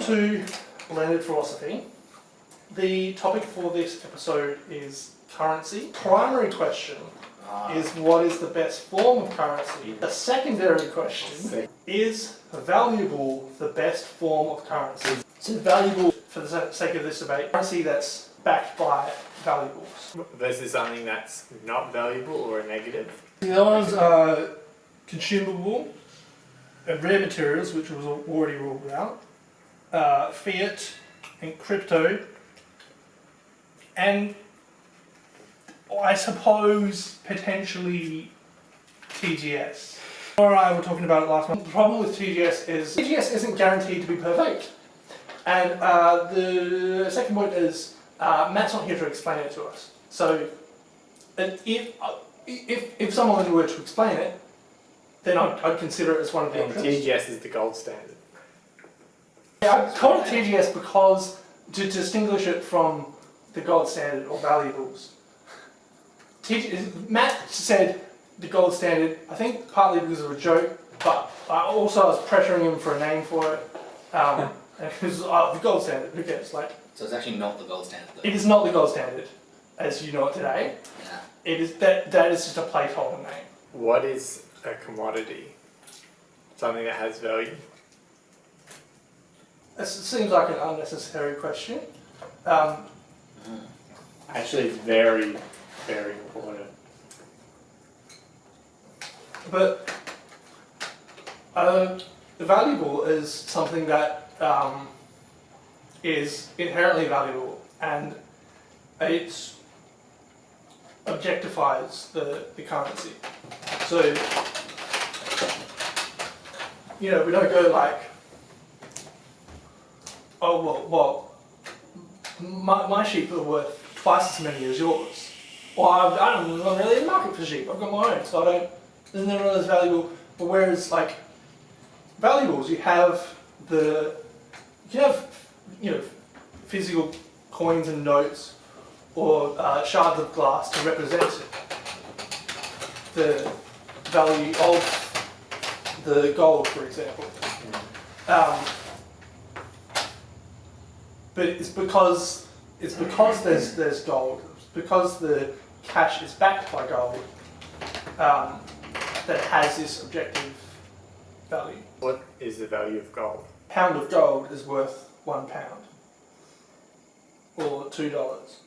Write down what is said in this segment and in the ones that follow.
to Landed Philosophy. The topic for this episode is currency. Primary question is what is the best form of currency? A secondary question is valuable the best form of currency? So valuable, for the sake of this debate, currency that's backed by valuables. Versus something that's not valuable or a negative? The other ones are consumable, rare materials, which was already ruled out, fiat and crypto, and I suppose potentially TGS. Laura and I were talking about it last month. The problem with TGS is TGS isn't guaranteed to be perfect. And the second point is Matt's not here to explain it to us. So if someone were to explain it, then I'd consider it as one of the options. TGS is the gold standard. Yeah, I call it TGS because to distinguish it from the gold standard or valuables. Matt said the gold standard, I think partly because of a joke, but I was pressuring him for a name for it. And it was the gold standard, who cares? So it's actually not the gold standard though? It is not the gold standard, as you know it today. Yeah. It is that is just a placeholder name. What is a commodity? Something that has value? It seems like an unnecessary question. Actually, it's very, very important. But valuable is something that is inherently valuable, and it objectifies the currency. So, we don't go like, oh, well my sheep are worth twice as many as yours. Or I'm not really in the market for sheep, I've got my own, so isn't it really as valuable? But whereas valuables, you have physical coins and notes or shards of glass to represent the value of the gold, for example. But it's because there's gold, it's because the cash is backed by gold, that has this objective value. What is the value of gold? A pound of gold is worth £1 or $2.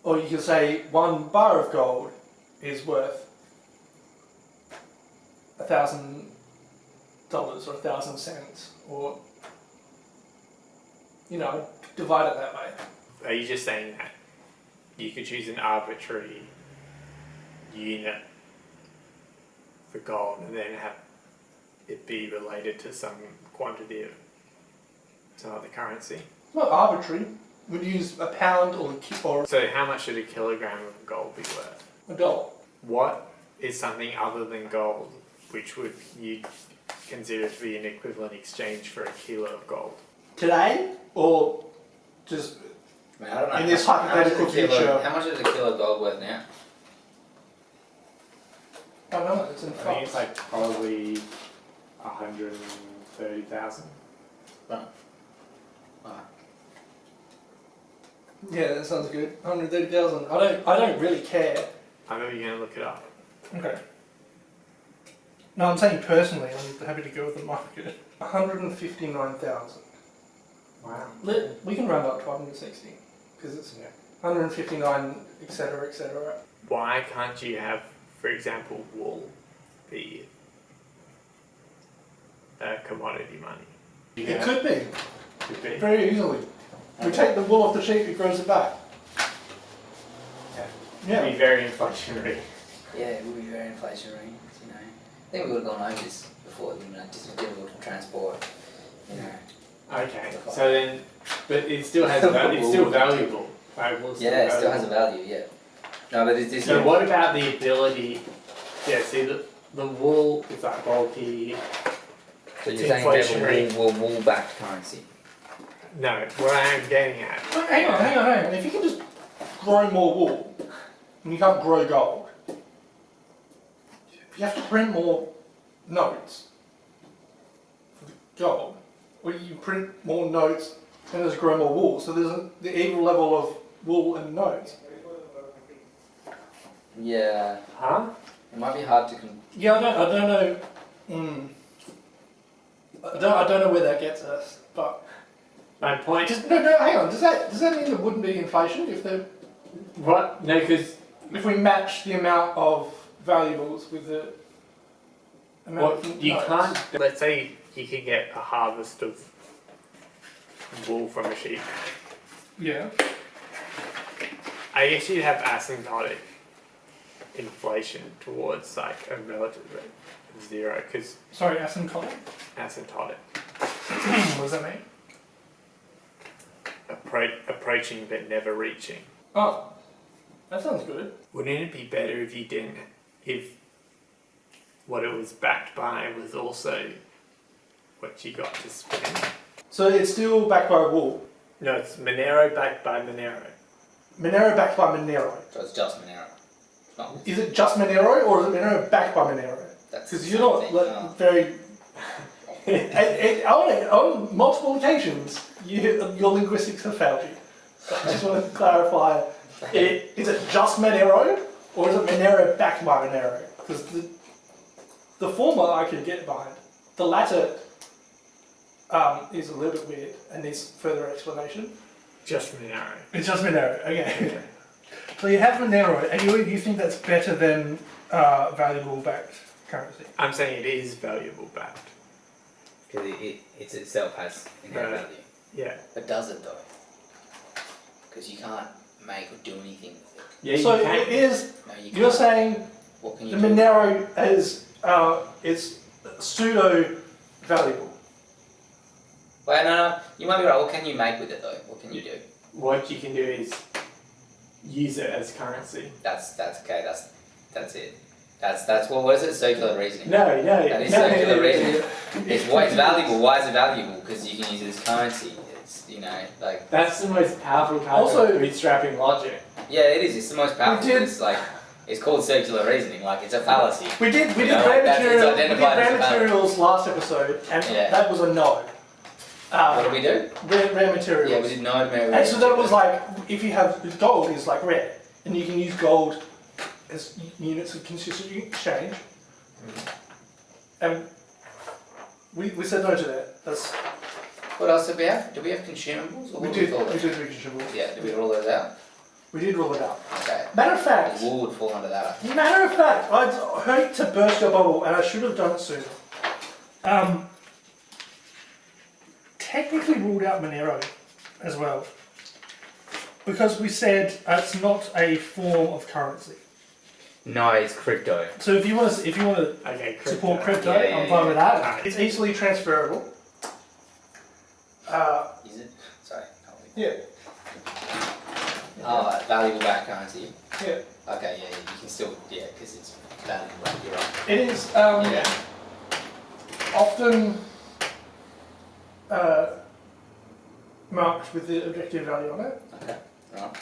Or you can say 1 bar of gold is worth $1,000 or 1,000 cents, or divide it that way. Are you just saying that you could choose an arbitrary unit for gold and then have it be related to some quantity of some other currency? It's not arbitrary. We'd use a pound or So how much should a kilogram of gold be worth? $1. What is something other than gold which would you consider to be an equivalent exchange for a kilo of gold? Today, or just I don't know. in this hypothetical future? How much is a kilo of gold worth now? I don't know, it's in I think it's France. probably 130,000. Wow. Yeah, that sounds good. 130,000. I don't really care. I know you're going to look it up. Okay. No, I'm saying personally, I'm happy to go with the market. 159,000. Wow. We can round up to 160 because it's 159, etc., etc. Why can't you have, for example, wool be commodity money? It could be Could be. very easily. We take the wool off the sheep, it grows it back. It'd be very inflationary. Yeah, it would be very inflationary. I think we would have gone over this before. Just difficult to transport. Okay. So then, but it still has it's still valuable. Right? Wool's still Yeah, it still valuable. has a value. Yeah. No, but this. So what about the ability? Yeah. See, the wool is like bulky. So you're it's saying inflationary. wool-backed currency? No, what I am getting at. Hang on. If you can just grow more wool, and you can't grow gold, you have to print more notes gold, or you print more notes and there's grow more wool. So there's the equal level of wool and notes. Yeah, Huh? it might be hard to. Yeah, I don't know. I don't know where that gets us, but My point. no. Hang on. Does that mean there wouldn't be inflation What? No, because if we match the amount of valuables with the amount of you notes? can't. Let's say you can get a harvest of wool from a sheep. Yeah. I guess you'd have asymptotic inflation towards like a relative rate of 0, because Sorry, asymptotic. asymptotic, What does that mean? approaching but never reaching. Oh, that sounds good. Wouldn't it be better if you didn't, if what it was backed by was also what you got to spend? So it's still backed by wool. No, it's Monero backed by Monero. Monero backed by Monero. So it's just Monero. It's not. Is it just Monero or is it Monero backed by Monero? That's Because the you're same not thing, like, no. very. On multiple occasions, your linguistics have failed you. So I just want to clarify: is it just Monero or is it Monero backed by Monero? Because the former I could get behind. The latter is a little bit weird and needs further explanation. Just Monero. It's just Monero. Okay. So you have Monero, and you think that's better than valuable backed currency? I'm saying it is valuable backed. Because it itself has inherent Right. value. Yeah. But does it though? Because you can't make or do anything with it. Yeah. So you can. it is. No, you You're can't. saying What can the you do? Monero is pseudo valuable. Wait, no. You might be right. What can you make with it though? What can you do? What you can do is use it as currency. That's okay. That's it. That's what is it? Circular reasoning. No. That is circular reasoning. It's why it's valuable. Why is it valuable? Because you can use it as currency. It's like That's the most powerful type Also- of bootstrapping logic. yeah, it is. It's the most powerful. did- It's called circular reasoning. Like it's a fallacy. We did You know, rare that's- it's materials. We did identified as rare a value. materials last episode, and Yeah. that was a no. What did we do? Rare materials. Yeah, we did no merit. And so that was like, if you have gold is like rare, and you can use gold as units of consistent exchange. And we said no to that. That's What else did we have? Did we have consumables? Or we what did call we it? did reconsiderable. Yeah, did we rule those out? We did rule it out. Okay. Matter of fact, The wool would fall under that. Matter of fact, I'd hate to burst your bubble, and I should have done it sooner. Technically ruled out Monero as well, because we said it's not a form of currency. No, it's crypto. So if you want to Okay. support crypto, Yeah, I'm fine with that. Alright. It's easily transferable. Is it? Sorry. Yeah. Oh, valuable back currency. Yeah. Okay, yeah, you can still, yeah, because it's valuable, you're right. It is Yeah. often marked with the objective value on it. Okay, right.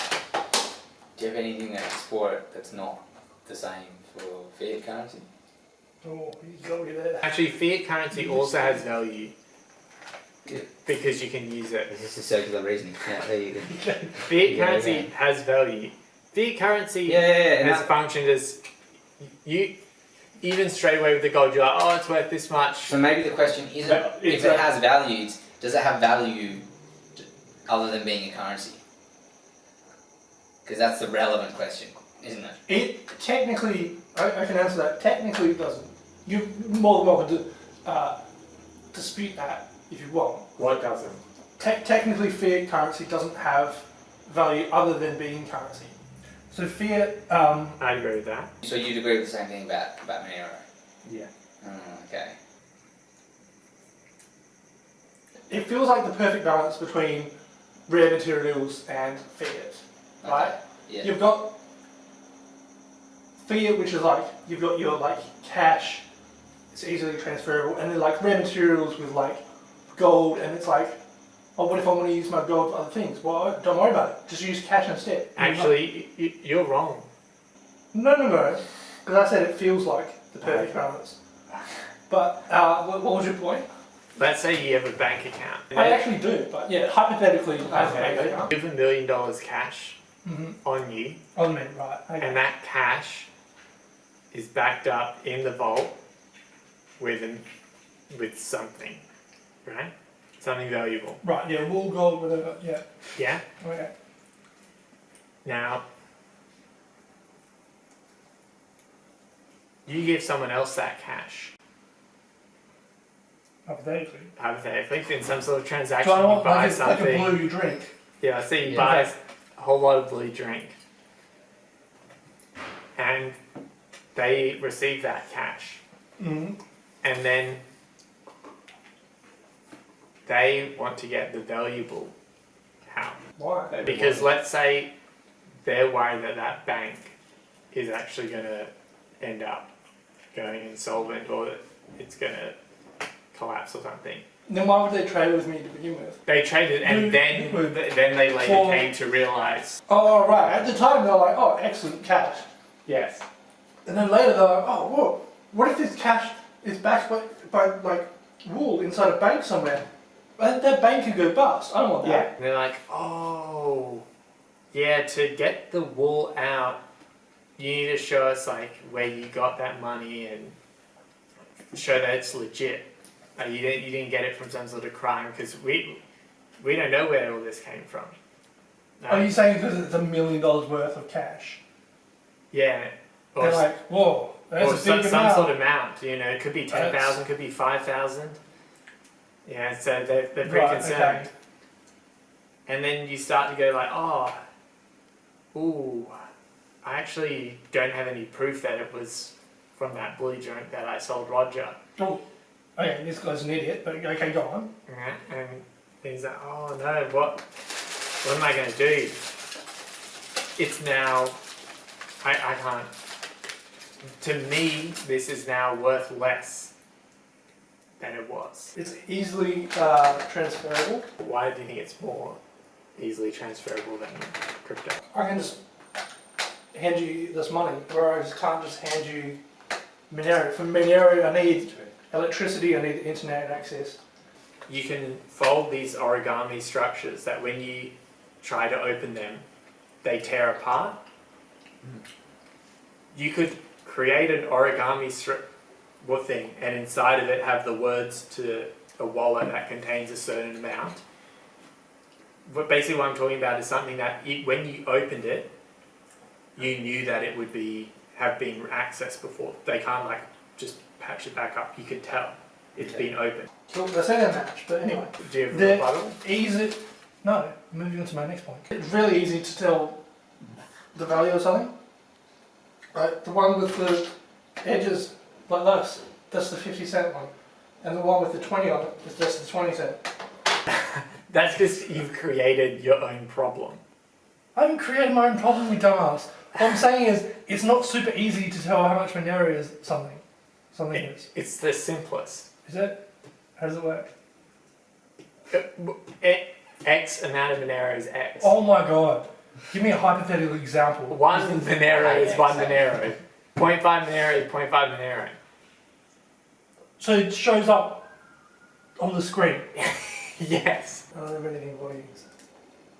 Do you have anything that's for it that's not the same for fiat currency? Oh, you got me there. Actually, fiat currency also has value Good. because you can use it. Is this a circular reasoning? Yeah, there you go. Fiat Yeah, currency yeah. has value. Fiat currency Yeah. has functioned as you even straight away with the gold. You're like, oh, it's worth this much. So maybe the question isn't But if it's it a- has values, does it have value other than being a currency? Because that's the relevant question, isn't it? It technically, I can answer that. Technically, it doesn't. You're more than welcome to dispute that if you want. What doesn't? Technically, fiat currency doesn't have value other than being currency. So fiat, I agree with that. So you'd agree with the same thing about Monero? Yeah. Okay. it feels like the perfect balance between rare materials and fiat, right? Okay. Yeah. You've got fiat, which is like, you've got your like cash, it's easily transferable, and then like rare materials with like gold, and it's like, oh, what if I want to use my gold for other things? Well, don't worry about it, just use cash instead. Actually, you're wrong. No, because I said it feels like the perfect balance. But what was your point? let's say you have a bank account. I actually do, but yeah, hypothetically, I have a bank account. You have $1 million cash Mm-hmm. on you, On me, right? Okay. and that cash is backed up in the vault with something, right? Something valuable. Right. Yeah. Wool, gold, whatever. Yeah. Yeah. Okay. Now, you give someone else that cash, Hypothetically. in some sort of transaction. So I You want buy like something. a blue drink. Yeah, let's say you Yeah. buy Okay. a whole lot of blue drink, and they receive that cash, Mm-hmm. and then they want to get the valuable out. Why? Because let's say they're worried that that bank is actually going to end up going insolvent, or that it's going to collapse or something. Then why would they trade with me to begin with? They traded, and then they later For- came to realise. Oh, right. At the time, they're like, oh, excellent cash. Yes. And then later, they're like, oh, whoa, what if this cash is backed by like, wool inside a bank somewhere? That bank could go bust. I don't want Yeah. that. And they're like, oh, yeah. To get the wool out, you need to show us like where you got that money and show that it's legit. You didn't get it from some sort of crime, because we don't know where all this came from. Are you saying because it's $1 million worth of cash? Yeah. Or, They're like, whoa, that's or a some big amount. sort of amount. You know, it could be 10,000, could be 5,000. Yeah. So they're pretty Right, concerned. okay. And then you start to go like, oh, ooh, I actually don't have any proof that it was from that blue drink that I sold Roger. Oh, okay, this guy's an idiot, but okay, go on. Right? And he's like, oh no, what am I going to do? It's now, I can't, to me, this is now worth less than it was. It's easily transferable. Why do you think it's more easily transferable than crypto? I can just hand you this money, where I just can't just hand you Monero. For Monero, I need electricity, I need internet access. You can fold these origami structures that when you try to open them, they tear apart. You could create an origami thing, and inside of it have the words to a wallet that contains a certain amount. But basically what I'm talking about is something that when you opened it, you knew that it would have been accessed before. They can't like just patch it back up. You could tell it's been opened. So they say they match, but anyway. Do you have a They're rebuttal? easy. No, moving on to my next point. It's really easy to tell the value of something. Right, the one with the edges like this, that's the 50-cent one. And the one with the 20 on it is just the 20-cent. That's because you've created your own problem. I haven't created my own problem, you dumbass. What I'm saying is, it's not super easy to tell how much Monero is something is. It's the simplest. Is it? How does it work? X amount of Monero is X. Oh my god. Give me a hypothetical example. One Monero is one Monero. 0.5 Monero is 0.5 Monero. So it shows up on the screen. Yes. I don't have anything for you.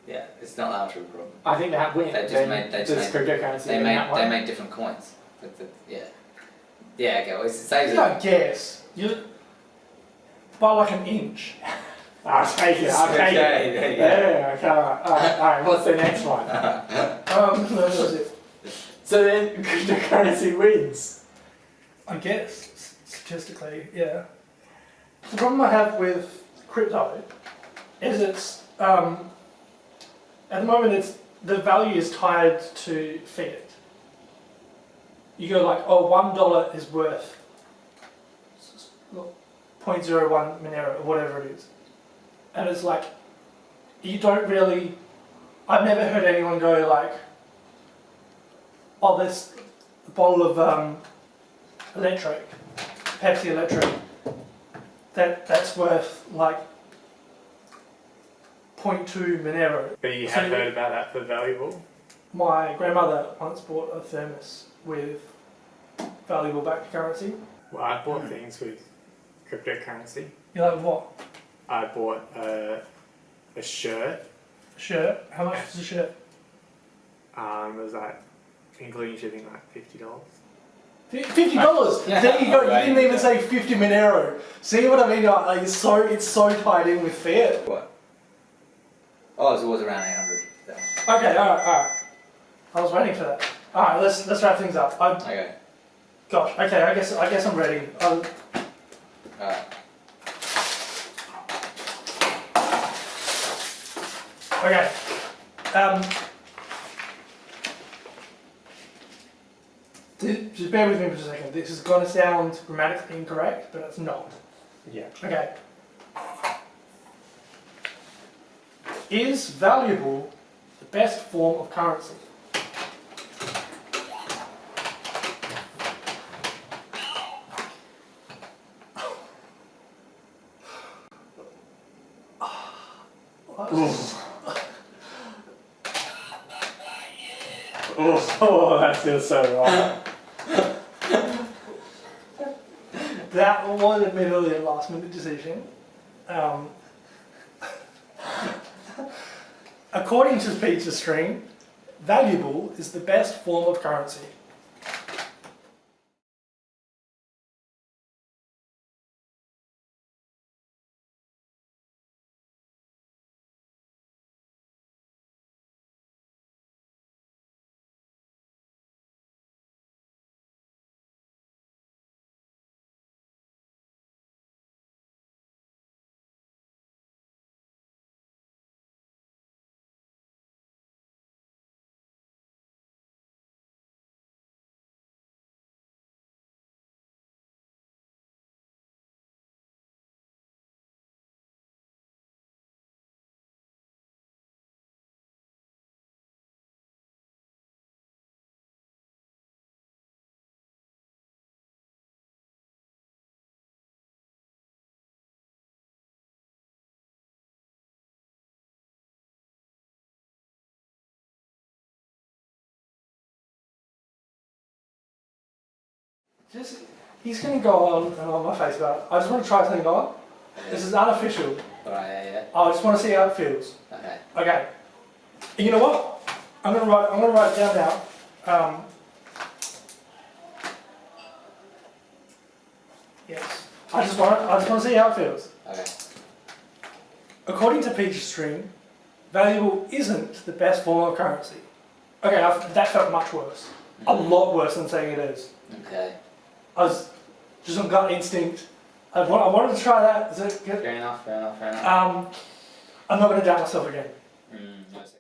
Yeah, it's not that much of a problem. I think that wins. They just Cryptocurrency. They make different coins. Yeah. Yeah, okay, well, it saves Yeah, I guess. By like an inch. I'll take it. I'll take it. Okay, yeah. Okay. Alright, what's the next one? No, that was it. So then cryptocurrency wins. I guess, statistically, yeah. The problem I have with crypto is it's, at the moment the value is tied to fiat. You go like, oh, $1 is worth 0.01 Monero or whatever it is. And it's like, you don't really, I've never heard anyone go like, oh, this bottle of electric, Pepsi electric, that's worth like 0.2 Monero. But you have heard about that for valuable? My grandmother once bought a thermos with valuable backed currency. Well, I've bought things with cryptocurrency. You're like, what? I bought a shirt. Shirt? How much was the shirt? It was like, including shipping, like $50. $50. Yeah. There you go. You Right. didn't even say 50 Monero. See what I mean? Like, it's so tied in with fiat. What? Oh, so it was around 800. So. Okay, alright. I was waiting for that. Alright, let's wrap things up. Okay. Gosh, okay, I guess I'm ready. Alright. Okay. Just bear with me for a second. This is going to sound grammatically incorrect, but it's not. Yeah. Okay. Is valuable the best form of currency? Oh, that feels so wrong. That was admittedly a last minute decision. According to Pizza Stream, valuable is the best form of currency. He's going to go on my face about it. I just want to try something on. This is unofficial. Alright, yeah. I just want to see how it feels. Okay. Okay. You know what? I'm gonna write it down now. Yes. I just want to see how it feels. Okay. According to Peach Stream, valuable isn't the best form of currency. Okay, that felt much worse. A lot worse than saying it is. Okay. I was just on gut instinct. I wanted to try that. Is it good? Fair enough. I'm not going to doubt myself again.